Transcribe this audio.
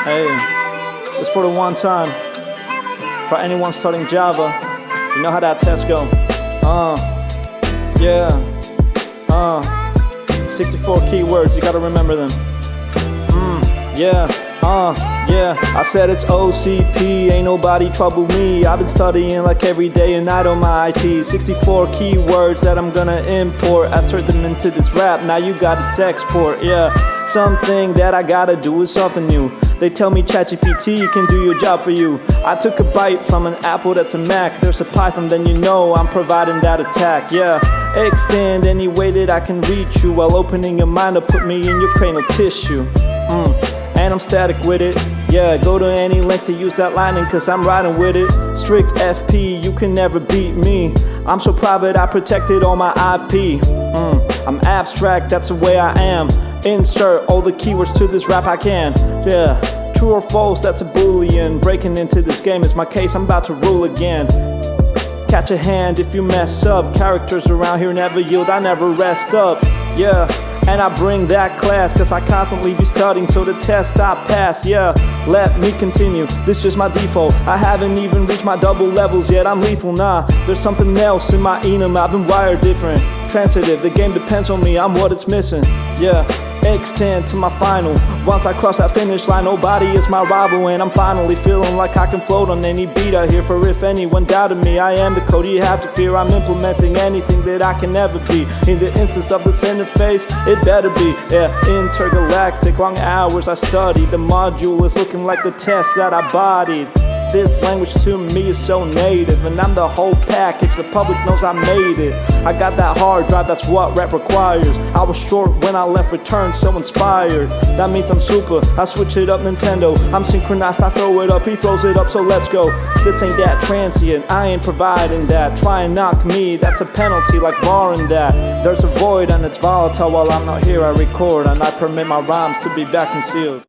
Hey, it's for the one time. For anyone studying Java, you know how that test go. Yeah. 64 keywords, you gotta remember them. Yeah. I said it's OCP, ain't nobody trouble me. I've been studying like every day and night on my IT. 64 keywords that I'm gonna import. I insert them into this rap, now you got its export. Yeah, something that I gotta do is something new. They tell me ChatGPT can do your job for you. I took a bite from an apple that's a Mac. There's a Python, then you know I'm providing that attack. Yeah, extend any way that I can reach you while opening your mind to put me in your cranial tissue. And I'm static with it. Yeah, go to any length to use that lining, cause I'm riding with it. Strict FP, you can never beat me. I'm so private, I protected all my IP. I'm abstract, that's the way I am. Insert all the keywords to this rap I can. Yeah, true or false, that's a boolean. Breaking into this game is my case, I'm about to rule again. Catch a hand if you mess up. Characters around here never yield, I never rest up. Yeah, and I bring that class, cause I constantly be studying, so the test I pass. Yeah, let me continue, this just my default. I haven't even reached my double levels yet, I'm lethal, nah. There's something else in my enum, I've been wired different. Transitive, the game depends on me, I'm what it's missing. Yeah, extend to my final. Once I cross that finish line, nobody is my rival. And I'm finally feeling like I can float on any beat I hear. For if anyone doubted me, I am the code you have to fear. I'm implementing anything that I can ever be. In the instance of this interface, it better be. Yeah, intergalactic, long hours I studied. The module is looking like the test that I bodied. This language to me is so native, and I'm the whole package, the public knows I made it. I got that hard drive, that's what rap requires. I was short when I left return, so inspired. That means I'm super, I switch it up Nintendo. I'm synchronized, I throw it up, he throws it up, so let's go. This ain't that transient, I ain't providing that. Try and knock me, that's a penalty like barring that. There's a void and it's volatile, while I'm not here I record, and I permit my rhymes to be vacuum sealed.